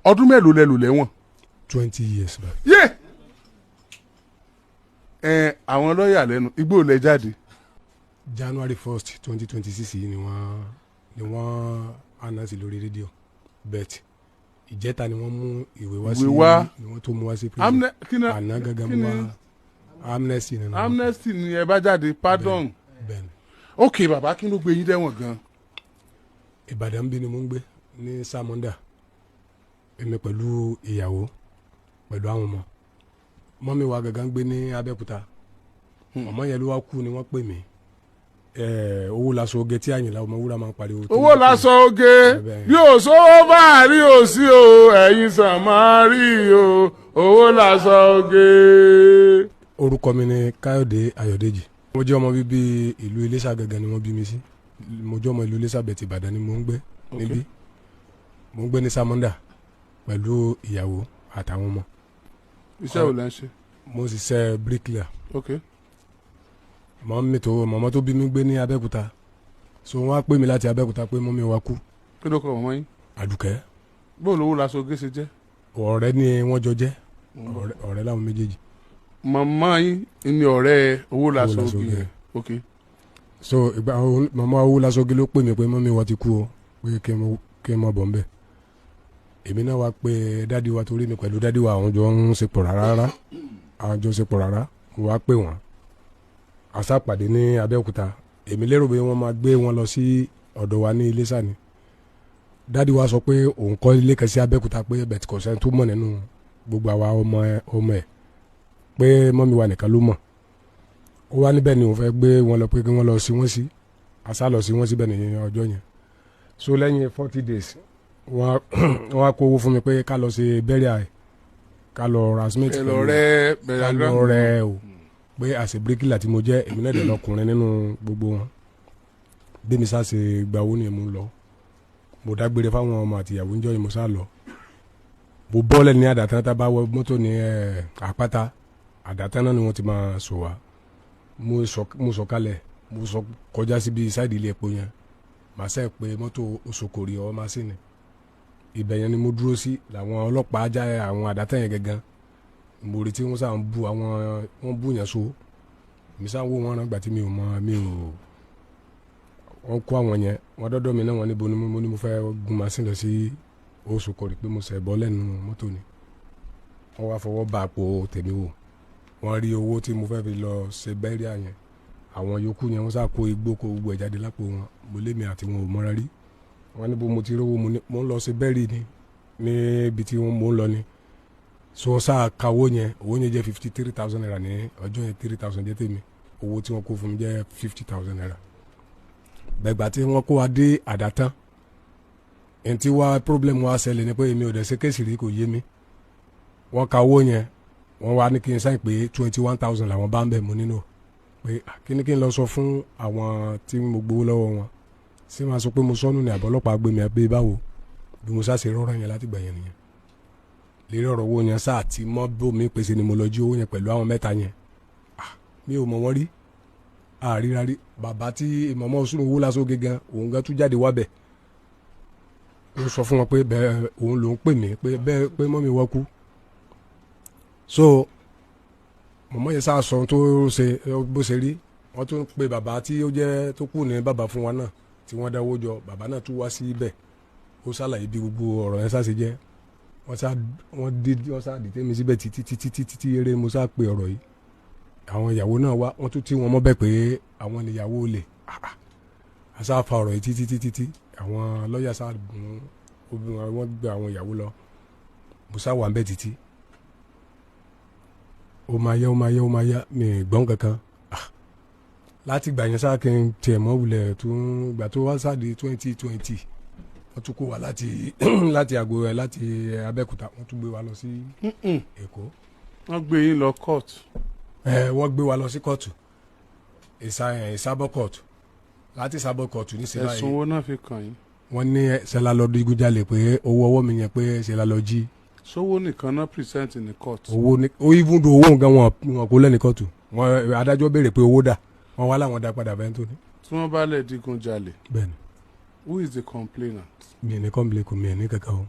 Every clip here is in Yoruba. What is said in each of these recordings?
ọdún mélòó lẹ lò lẹ́wọ̀n. 20 years back. Àwọn lọ́ọ̀yà lẹ́nu igbó lẹ jáde. January 1st 2026 yìí ni wọ́n announce lórí rédíò bet ìjẹta ni wọ́n mú ìwé wá sí ni wọ́n tó mú wá sí prison àná gangan mú wá amnesty nínú. amnesty ni ẹ bá jáde pardon. bẹ́ẹ̀ni. ok bàbá kí ló gbé yín dẹ́wọ̀n gan. Ìbàdàn bí ni mo ń gbé ní Samonda èmi pẹ̀lú ìyàwó pẹ̀lú àwọn ọmọ mọ́mí wa gangan gbé ní Abẹ́òkúta ọmọ yẹn ló wá kú ni wọ́n pè mí owó laṣọ oge tí Àyìnlá Ọmọwúrà máa ń pariwo. owó laṣọ oge yóò sówó bá rí òsì o ẹ̀yin sàn máa rí o owó laṣọ oge. orúkọ mi ni Káyọ̀dé Ayọ̀dèjì mo jẹ́ ọmọ bíbí ìlú Iléṣà gangan ni wọ́n bí mi sí mo jẹ́ ọmọ ìlú Iléṣà bẹ̀tì Ìbàdàn ni mo ń gbé níbí mo ń gbé ní Samonda pẹ̀lú ìyàwó àtàwọn ọmọ. iṣẹ́ wo lẹ ń ṣe. mo sì ṣe bricklayer. ok. mọ̀mọ́ tó bí mi gbé ní Abẹ́òkúta so wọ́n á pè mí láti Abẹ́òkúta pé mọ́mí wa kú. kí ló kọ mọ́mọ́ yín. Àdùkẹ́. bó lówó laṣọ oge ṣe jẹ́. ọ̀rẹ́ ni wọ́n jọ jẹ́ ọ̀rẹ́ láwọn méjèèjì. màmá yín ni ọ̀rẹ́ owó laṣọ oge. ok. so ìgbà màmá owó laṣọ oge ló pè mí pé mọ́mí wa ti kú o pé kí n mọ̀ bọ̀ ń bẹ̀. èmi náà wá pé dádì wa torí mi pẹ̀lú dádì wa àwọn jọ ń ṣe pọ̀ rárá wọ́n á pè wọ́n àṣàpàdé ní Abẹ́òkúta èmi lérò pé wọ́n máa gbé wọn lọ sí ọ̀dọ̀ wa ní Iléṣà ni dádì wa sọ pé òun kọ́ ilé kan sí Abẹ́òkúta pé bẹ̀tì kò sẹ́ni tó mọ̀ nínú gbogbo àwa ọmọ ẹ̀ pé mọ́mí wa nìkan ló mọ̀ ó wá níbẹ̀ ni òun fẹ́ gbé wọn lọ pé kí wọ́n lọ sí wọ́n sí àṣà lọ sí wọ́n síbẹ̀ ní ọjọ́ yẹn so lẹ́yìn 40 days wọ́n á kó owó fún mi pé ká lọ sí burial ká lọ rasmate ká lọ rẹ o pé àṣẹ bíríkìlà tí mo jẹ́ èmi náà dẹ̀ lọkùnrin nínú gbogbo wọn bí mi sá ṣe gba owó ni mo lọ mo dágbére fáwọn ọmọ àti ìyàwó ń jọ yìí mo sá lọ mo bọ́lẹ̀ ní àdàtàn tá a bá wọ mọ́tò ní àpáta àdàtàn náà ni wọ́n ti máa sọ wá mo sọ kalẹ̀ mo sọ kọjá síbi sáìdì ilé epo yẹn màá sẹ́ pé mọ́tò Òṣòkòrì ọ̀ máa sì ní ibẹ̀ yẹn ni mo dúró sí làwọn ọlọ́pàá ajá àwọn àdàtàn yẹn gangan mo retí wọn sáà ń bu àwọn wọn bú yẹn so mi sáà ń wò wọn rán gbà tí mi ò wọn kó àwọn yẹn wọn dọdọ mi náà wọn níbo ni mo fẹ́ gun màsín lọ sí Òṣòkòrì pé mo sẹ̀ bọ́ lẹ́nu mọ́tò ni wọn wá fọwọ́ bá àpò tèmi wò wọn rí owó tí mo fẹ́ fi lọ ṣe bẹ́ríà yẹn àwọn yòókù yẹn wọn sáà kó igbó kó gbogbo ẹ̀ jáde lápò wọn mo lé mi àti wọn ò mọ́ra rí wọn níbo mo ti rówó mo ń lọ ṣe bẹ́rì ni níbi tí mo ń lọ ni so sáà ka owó yẹn jẹ́ 53,000 naira ní ọjọ́ yẹn 3,000 jẹ́ tèmi owó tí wọ́n kó fún mi jẹ́ 50,000 naira bẹ́gbà tí wọ́n kó wa dé àdàtán ẹni tí wá problem wa ṣẹlẹ̀ ni pé èmi ò dẹ̀ ṣe kéèsì rí kò yé mi wọ́n ka owó yẹn wọ́n wá ní kí n sáyìn pé 21,000 làwọn bá ń bẹ̀ mú nínú pé kí ni kí n lọ sọ fún àwọn tí mo gbowó lọ́wọ́ wọn ṣé máa sọ pé mo sọnù ní àbọ̀lọ́pàá gbé mi àbí báwo bí mo sá ṣe rọrọ yẹn láti gbà yẹn nìyẹn lérí ọ̀rọ̀ owó yẹn sáà tí mọ́ bómi pèsè ni mo lọ jí owó yẹn pẹ̀lú àwọn mẹ́ta yẹn mi ò mọ̀ wọ́n rí àríra rí bàbá tí ìmọ̀mọ́ owó lásán gẹ́gẹ́ òun gan tún jáde wá bẹ̀ ó sọ fún wọn pé bẹ́ẹ̀ òun lòún pè mí pé bẹ́ẹ̀ pé mọ́ mi wọ́n kú so mọ̀mọ́ yẹn sáà sọ tó ṣe bó ṣe rí wọ́n tún pe bàbá tí ó jẹ́ tó kù ní bàbá fún wa náà tí wọ́n dáwó jọ bàbá náà tún wá sí ibẹ̀ ó ṣàlàyé bí gbogbo ọ̀rọ̀ yẹn sáà ṣe jẹ́ wọ́n sá dìtẹ́ mi síbẹ̀ títí eré mo sá pe ọ̀rọ̀ yìí àwọn ìyàwó náà wá wọ́n tún tí wọ́n mọ́ bẹ́ẹ̀ pé àwọn ìyàwó olè àṣà fa ọ̀rọ̀ yìí títí àwọn lọ́ọ̀yà sá gun obìnrin wọn gbé àwọn ìyàwó lọ mo sá wà ń bẹ̀ títí ó máa yá mi gbọ́n kankan láti gbà yẹn sá kí n tiẹ̀ mọ́ wulẹ̀ tún gbà tó wá sáà di 2020 wọ́n tún kó wa láti àgọ́ ẹ̀ láti Abẹ́òkúta wọ́n tún gbé wa lọ sí Èkó. wọ́n gbé yín lọ kóòtù. wọ́n gbé wa lọ sí kóòtù Ìsábọ̀ kóòtù láti Ìsábọ̀ kóòtù ní sẹ́la yìí. ẹ̀sùn wo náà fi kàn yín. wọ́n ní sẹ́la lọ digunjalè pé owó ọwọ́ mi yẹn pé sẹ́la lọ jí. sówó nìkan náà present ní kóòtù. owó ní even though owó nǹkan wọn kó lẹ́ni kóòtù adájọ́ béèrè pé owó dà wọ́n wá láwọn dá padà bẹ́ẹ̀ tó ní. tí wọ́n bá lẹ̀ digunjalè. bẹ́ẹ̀ni. who is the complainant. mi ní complain kò mi ní kankan o.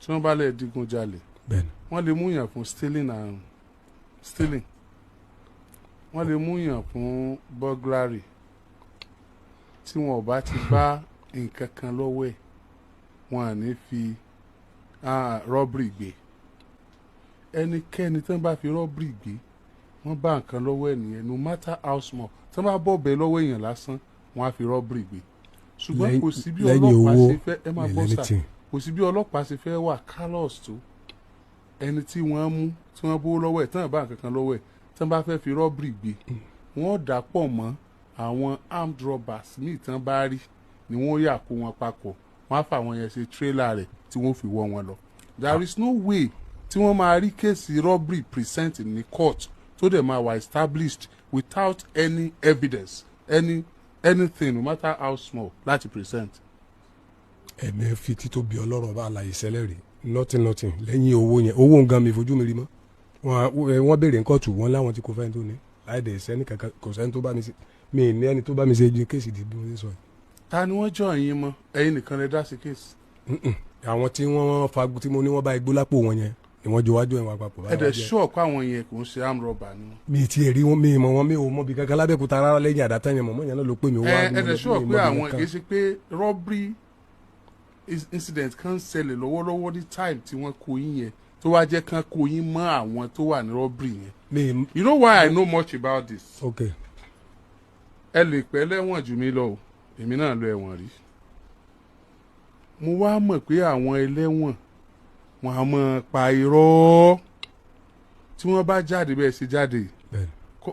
tí wọ́n bá lè digun jalè wọ́n lè mú yàn fún stealing wọ́n lè mú yàn fún burglary tí wọn ò bá ti bá nǹkan kan lọ́wọ́ ẹ̀ wọn à ní fi robbery gbé ẹnikẹ́ni tí wọ́n bá fi robbery gbé wọ́n bá nǹkan lọ́wọ́ ẹ̀ nìyẹn no matter how small tí wọ́n bá bọ̀bẹ̀ lọ́wọ́ èèyàn lásán wọ́n á fi robbery gbé ṣùgbọ́n kò sí bí ọlọ́pàá ṣe fẹ́ ẹ máa gbọ́ sà kò sí bí ọlọ́pàá ṣe fẹ́ wà callous tó ẹni tí wọ́n mú tí wọ́n bó lọ́wọ́ ẹ̀ tí wọ́n bá nǹkan kan lọ́wọ́ ẹ̀ tí wọ́n bá fẹ́ fi robbery gbé wọ́n dà pọ̀ mọ́ àwọn armed robbers míì tí wọ́n bá rí ni wọ́n yà kó wọn papọ̀ wọ́n á fà wọn yẹn ṣe trailer rẹ̀ tí wọ́n fi wọ́ wọn lọ. There is no way tí wọ́n máa rí kéèsì robbery present ní court tó dẹ̀ máa wà established without any evidence anything no matter how small láti present. ẹ̀mí fi títóbi ọlọ́run bá àlàyé sẹ́lẹ̀ rí nothing lẹ́yìn owó yẹn owó nǹkan mi fojú mi rí mọ́ wọ́n béèrè nǹkan tù wọ́n láwọn tí kò fẹ́ tó ní láìdẹ̀ sẹ́ni kankan kò sẹ́ni tó bá mi ṣe mi ní ẹni tó bá mi ṣe ju kéèsì di bí mo ṣe sọ yìí. ta ni wọ́n jọ yín mọ́ ẹ̀yin nìkan lè dá sí kéèsì. àwọn tí wọ́n fa tí mo ní wọ́n bá igbó lápò wọn yẹn ni wọ́n jọ wájú ẹ̀wọ̀n àpapọ̀. ẹ dẹ̀ sure pé àwọn yẹn kò ń ṣe arm robber ni. mi ti rí wọn mi mọ wọn mi ò mọ bí kankan lábẹ́kúta rárá lẹ́yìn àdá tẹ́yìn mọ̀mọ́ yẹn náà ló pè mí wá. ẹ dẹ̀ sure pé àwọn kì í ṣe pé robbery incident kan ṣẹlẹ̀ lọ́wọ́lọ́wọ́ ní time tí wọ́n kó yín yẹn tó wá jẹ́ kán kó yín mọ́ àwọn tó wà ní robbery yẹn. You know why I know much about this. Okay. ẹ lè pẹ́ lẹ́wọ̀n jù mí lọ o èmi náà lọ ẹ̀wọ̀n rí. mo wá mọ̀ pé àwọn ẹlẹ́wọ̀n wọn a máa pa irọ́ tí wọ́n bá jáde bẹ́ẹ̀ ṣe jáde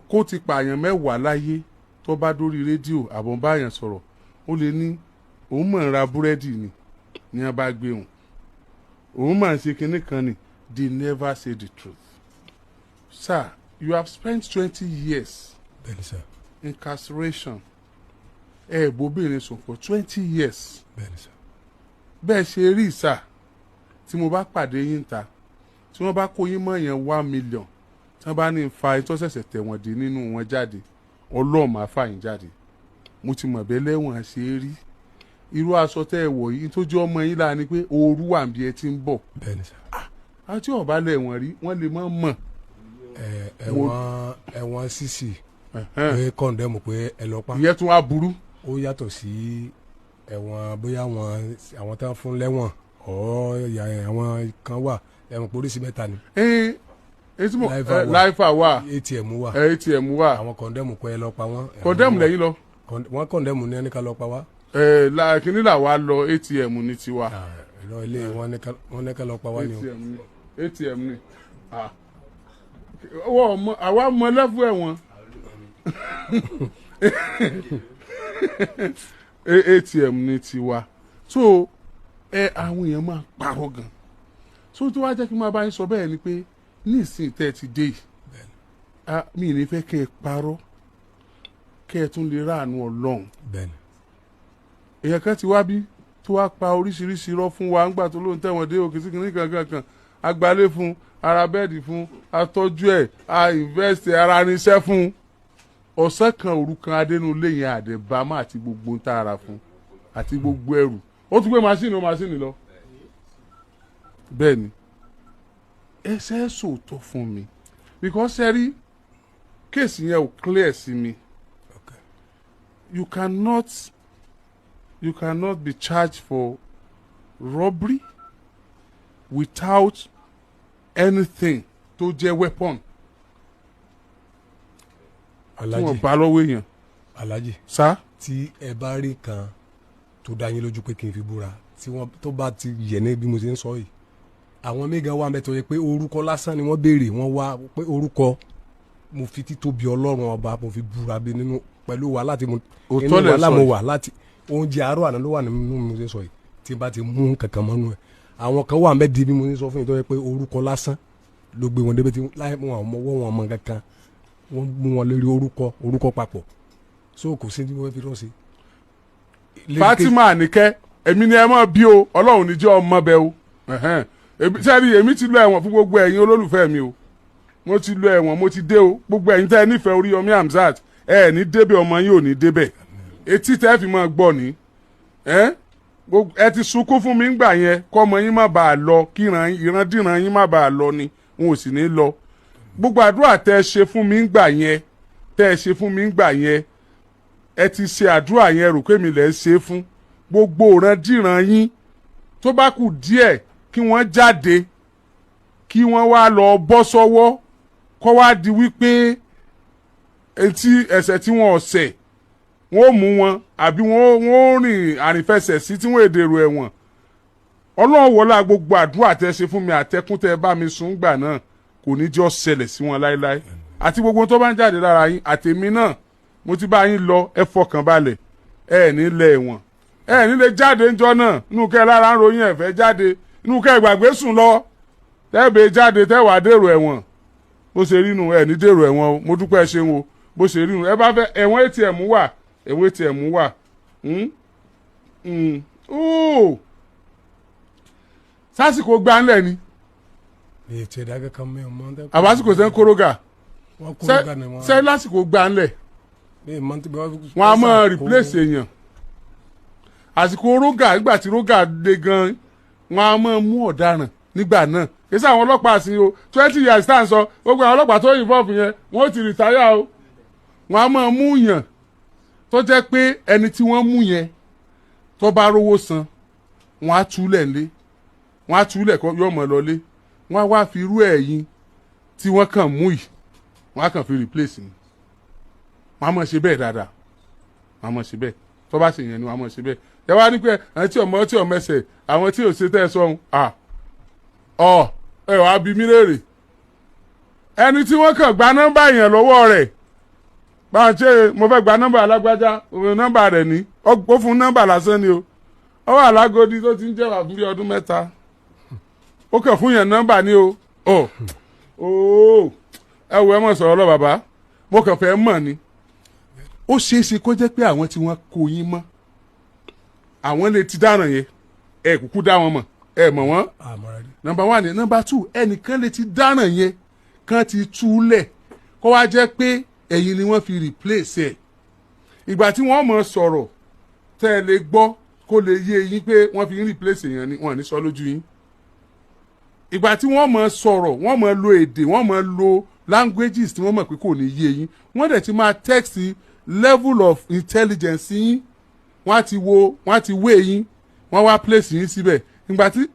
kó ti pààyàn mẹ́wàá láyé tó bá dórí rédíò àbọ̀ báyàn sọ̀rọ̀ ó lè ní òun mọ̀ ń ra búrẹ́dì ni a bá gbé òun mọ̀ ń ṣe kinní kan ni they never say the truth. Sir, you have spent 20 years incarceration bóbìnrin sùn for 20 years bẹ́ẹ̀ ṣe rí sà tí mo bá pàdé yín ta tí wọ́n bá kó yín mọ́ yẹn 1 million tí wọ́n bá ní fa ẹni tó ṣẹ̀ṣẹ̀ tẹ̀ wọ́n dé nínú wọn jáde ọlọ́run máa fà yín jáde mo ti mọ̀ bẹ́ẹ̀ lẹ́wọ̀n ṣe é rí irú aṣọ tẹ́ ẹ wọ̀ yìí tó jẹ́ ọmọ yín lára ni pé ooru wà bí ẹ ti ń bọ̀ àti ọ̀bá lẹ́wọ̀n rí wọ́n lè mọ̀ mọ̀. ẹ̀wọ̀n sísì pé kọ́ńdẹ́mù pé ẹ lọ pa. ìyẹn tún wá burú. ó yàtọ̀ sí ẹ̀wọ̀n bóyá àwọn tá fún lẹ́wọ̀n àwọn kan wà ẹ̀wọ̀n polisi mẹ́ta ni. láìfà wà atm wà àwọn kọ́ńdẹ́mù pé ẹ lọ pa wọ́n. kọ́ńdẹ́mù lẹ́yìn lọ. wọ́n kọ́ńdẹ́mù ní ẹni ká lọ pa wá. kìnìún là wá lọ atm ní tiwa. ìlọ ilé wọn ní ká lọ pa wá ni o. atm ni àwa mọ lẹ́fù ẹ̀wọ̀n atm ní tiwa so àwọn èèyàn máa parọ́ gan so tó wá jẹ́ kí n máa bá yín sọ bẹ́ẹ̀ ni pé ní ìsìn tẹ́ ẹ ti dé yìí mi ní fẹ́ kẹ́ ẹ parọ́ kẹ́ ẹ tún lè ráàánú ọlọ́run èèyàn kan ti wá bí tó wá pa oríṣiríṣi irọ́ fún wa ńgbà tó lóun tẹ̀wọ̀n dé òkè sí kìnìún kankan agbálé fún ara bẹ́ẹ̀dì fún atọ́jú ẹ̀ a invest ara níṣẹ́ fún ọ̀sẹ̀ kan òru kan adénúlé yẹn àdẹ̀bámà àti gbogbo ń tààrà fún àti gbogbo ẹrù ó tún gbé máṣíìnì lọ bẹ́ẹ̀ ni ẹsẹ̀ sòótọ́ fún mi because ẹ rí kéèsì yẹn ò clear sí mi you cannot be charged for robbery without anything tó jẹ́ weapon tí wọ́n bá lọ́wọ́ èèyàn. Alhaji sá. tí ẹ bá rí kan tó dá yín lójú pé kí n fi búra tí wọ́n tó bá ti yẹ̀ ní bí mo ṣe ń sọ yìí àwọn mẹ́gàn wà mẹ́tọ́ yẹ pé orúkọ lásán ni wọ́n béèrè wọ́n wá pé orúkọ mo fi títóbi ọlọ́run ọba mo fi búra bí nínú pẹ̀lú wa láti mo inú wa lámo wà láti oúnjẹ àárọ̀ àná ló wà nínú mo ṣe sọ yìí tí n bá ti mú kankan mọ́nú ẹ̀ àwọn kan wà mẹ́ẹ̀dì bí mo ṣe sọ fún yìí tó yẹ pé orúkọ lásán ló gbé wọn débi tí láì mú àwọn ọmọ wọn mọ kankan wọ́n mú wọn lórí orúkọ papọ̀ so kò sí ní wọ́n fi rọ́ sí. Fatima Àníkẹ́ èmi ni ẹ mọ̀ bí o ọlọ́run ní jẹ́ ọmọ bẹ o sẹ́ni èmi ti lọ ẹ̀wọ̀n fún gbogbo ẹ̀yin olólùfẹ́ mi o mo ti lọ ẹ̀wọ̀n mo ti dé o gbogbo ẹ̀yin tẹ́ ẹ nífẹ̀ẹ́ Oríyọmí Hamzat ẹ ní débẹ̀ ọmọ yín ò ní débẹ̀ etí tẹ́ fi máa gbọ́ ni ẹ ti sunkún fún mi ńgbà yẹn kọ́mọ yín má bàa lọ kí ìrandíran yín má bàa lọ ni n ò sì ní lọ gbogbo àdúrà tẹ́ ẹ ṣe fún mi ńgbà yẹn ẹ ti ṣe àdúrà yẹn rò pé mi lẹ̀ ń ṣe fún gbogbo ìrandíran yín tó bá kù díẹ̀ kí wọ́n jáde kí wọ́n wá lọ bọ́ sọ́wọ́ kó wá di wípé ẹ̀ṣẹ̀ tí wọ́n ọ̀sẹ̀ wọ́n mú wọn àbí wọ́n rìn àrìnfẹsẹ̀ sí tí wọ́n èdèrò ẹ̀wọ̀n ọlọ́run wọlá gbogbo àdúrà tẹ́ ṣe fún mi àtẹkùn tẹ́ bá mi sùn gbà náà kò ní jọ́ ṣẹlẹ̀ sí wọn láéláé àti gbogbo tó bá ń jáde lára yín àtèmi náà mo ti bá yín lọ ẹ fọkàn balẹ̀ ẹ ní lẹ ẹ̀wọ̀n ẹ ní lè jáde ńjọ́ náà inú kẹ́ lára ń ròyìn ẹ̀fẹ́ jáde inú kẹ́ ìgbàgbé sùn lọ tẹ́ẹ̀bẹ̀ jáde tẹ́wàá dèrò ẹ̀wọ̀n bó ṣe rí nu ẹ ní dèrò ẹ̀wọ̀n o mo dúpẹ́ ṣe ń wo bó ṣe rí nu ẹ bá fẹ́ ẹ̀wọ̀n ATM wà ẹ̀wọ̀n ATM wà sásìkò gbánlẹ̀ ni àbásìkò sẹ́ ń kórógà sẹ́ lásìkò gbánlẹ̀ wọn a máa replace èèyàn àsìkò rógà nígbà tí rógà dé gan wọn a máa mú ọ̀daràn nígbà náà kí sí àwọn ọlọ́pàá sí o 20 years tá à ń sọ gbogbo àwọn ọlọ́pàá tó involve yẹn wọ́n ti rìtáyà o wọn a máa mú yàn tó jẹ́ pé ẹni tí wọ́n mú yẹn tó bá rówó san wọn á túlẹ̀ ńlé wọn á túlẹ̀ kọ́ yọ̀ mọ́ lọlé wọn á wá fi irú ẹ̀yìn tí wọ́n kàn mú yìí wọn á kàn fi replace ni wọn á mọ̀ ṣe bẹ́ẹ̀ dáadáa wọn á mọ̀ ṣe bẹ́ẹ̀ tó bá ṣe yẹn ni wọn á mọ̀ ṣe bẹ́ẹ̀ ẹ wá ní pé àwọn tí ọmọ ẹsẹ̀ àwọn tí ò ṣe tẹ́ ẹ sọ́hun ẹ wàá bi mí léèrè ẹni tí wọ́n kàn gba nọ́mbà yẹn lọ́wọ́ rẹ̀ bá ń ṣe mo fẹ́ gba nọ́mbà alágbájá òun nọ́mbà rẹ̀ ní ó fún nọ́mbà lásán ni o ó wà lágodi tó ti ń jẹ́ wà fún bí ọdún mẹ́ta ó kàn fún yẹn nọ́mbà ni o ẹ wo ẹ mọ̀ sọ̀rọ̀ lọ bàbá mo kàn fẹ́ mọ̀ ni ó ṣeé ṣe kó jẹ́ pé àwọn tí wọ́n kó yín mọ́ àwọn lè ti dáràn yẹn ẹ kúkú dá wọn mọ̀ ẹ mọ̀ wọ́n number 1 ni number 2 ẹnìkan lè ti dáràn yẹn kan ti túlẹ̀ kó wá jẹ́ pé ẹ̀yin ni wọ́n fi replace ẹ̀ ìgbà tí wọ́n mọ̀ sọ̀rọ̀ tẹ́ ẹ lè gbọ́ kó lè yé yín pé wọ́n fi replace èèyàn ni wọ́n ní sọ lójú yín ìgbà tí wọ́n mọ̀ sọ̀rọ̀ wọ́n mọ̀ lo èdè wọ́n mọ̀ lo languages tí wọ́n mọ̀ pé kò ní yé yín wọ́n dẹ̀ ti máa text level of intelligence yín wọ́n á ti wé yín wọ́n wá place yín síbẹ̀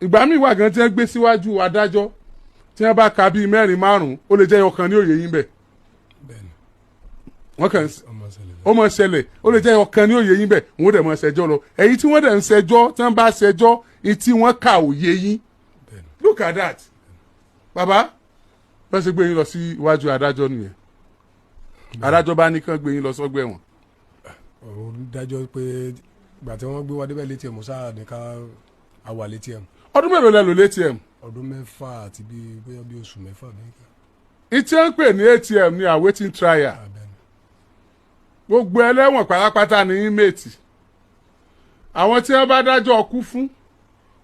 ìgbà míì wà gan tí wọ́n gbé síwájú adájọ́ tí wọ́n bá ka bíi 4 5 ó lè jẹ́ ọ̀kan ní òye yín bẹ̀ wọ́n kàn ó mọ̀ ṣẹlẹ̀ ó lè jẹ́ ọ̀kan ní òye yín bẹ̀ wọ́n dẹ̀ mọ̀ ṣẹjọ́ lọ èyí tí wọ́n dẹ̀ ń ṣẹjọ́ tí wọ́n bá ṣẹjọ́ tí wọ́n kà òye yín look at that bàbá bẹ́ẹ̀ ṣe gbé yín lọ sí iwájú adájọ́ nìyẹn adájọ́ bá ní kán gbé yín lọ sọ́gbà ẹ̀wọ̀n. dájọ́ pé ìgbà tí wọ́n gbé wa débẹ̀ létí ẹ̀ musa ní ká àwà létí ẹ̀. ọdún mélòó lẹ lò létí ẹ̀. ọdún 6 àti bóyá bí oṣù 6 nìkan. ìtí ẹ̀ ń pè ní ATM ní awaiting trial gbogbo ẹlẹ́wọ̀n pátápátá ní inmate àwọn tí wọ́n bá dájọ́ ọkú fún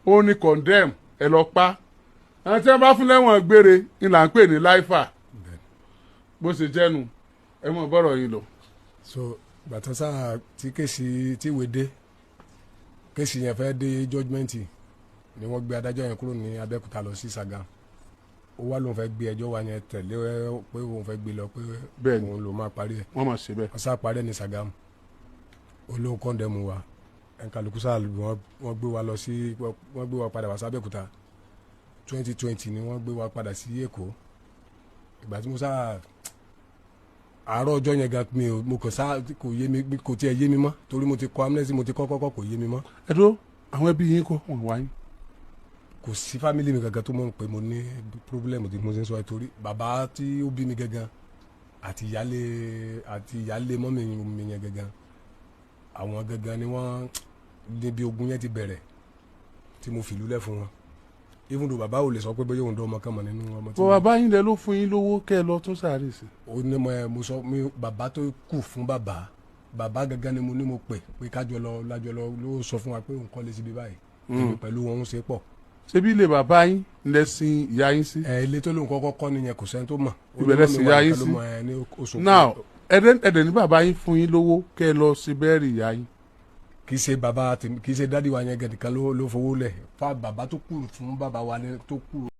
òun ni condemn ẹ lọ pa àwọn tí wọ́n bá fún lẹ́wọ̀n gbére ni là ń pè ní láìfà bó ṣe jẹ́nu ẹ mọ̀ bọ́rọ̀ yìí lọ. so bàtà sáà tí kéèsì tí ìwé dé kéèsì yẹn fẹ́ dé judgement ni wọ́n gbé adájọ́ yẹn kúrò ní Abẹ́òkúta lọ sí Ṣàgámù ó wá lóun fẹ́ gbé ẹjọ́ wa yẹn tẹ̀lé pé òun fẹ́ gbé lọ pé òun ló máa parí ẹ̀ wọ́n máa ṣe bẹ́ẹ̀ wọ́n sá parí ẹ̀ ní Ṣàgámù olóhùn kọ́ndẹ̀mù wa ẹ̀ńkàlùkù sáà wọ́n gbé wa lọ sí wọ́n gbé wa padà wá sí Abẹ́òkúta 2020 ni wọ́n gbé wa padà sí Èkó ìgbà tí mo sáà àárọ̀ ọjọ́ yẹn gan mo kàn sá kò yé mi kò tiẹ̀ yé mi mọ́ torí mo ti kọ amnesty mo ti kọ́kọ́ kò yé mi mọ́. ẹ dúró àwọn ẹbí yín kọ́ wọ́n wá yín. kò sí fámìlì mi gangan tó mọ̀ pé mo ní problem tí mo ti ń sọ ẹ torí bàbá tí ó bí mi gangan àti ìyálé mọ́mì mi yẹn gangan àwọn gangan ni wọ́n níbi ogun yẹn ti bẹ̀rẹ̀ tí mo fìlú lẹ̀ fún wọn even though bàbá ò lè sọ pé bóyá òun dán ọmọ kan mọ̀ nínú ọmọ tí. bàbá yín lẹ ló fún yín lówó kẹ́ ẹ lọ tún sáré sí. ó ní mo sọ mi bàbá tó kù fún bàbá gangan ni mo ní mo pè pé kájọ lọ ló sọ fún wa pé òun kọ́ lé síbi báyìí pẹ̀lú wọn ń ṣe pọ̀. ṣebí ilé bàbá yín lẹ sin ìyá yín sí. ilé tó lóun kọ́kọ́ kọ́ nìyẹn kò sẹ́ni tó mọ̀. ìbẹ̀rẹ̀ sin ìyá yín sí. now ẹ̀dẹ̀ ní bàbá yín fún yín lówó kẹ́ ẹ lọ sí bẹ́ẹ̀rì ìyá yín kì í ṣe bàbá tèmi kì í ṣe dádì wa yẹn gẹ̀dẹ̀ kan ló fowó lẹ̀ fún bàbá tó kù fún bàbá wa tó kù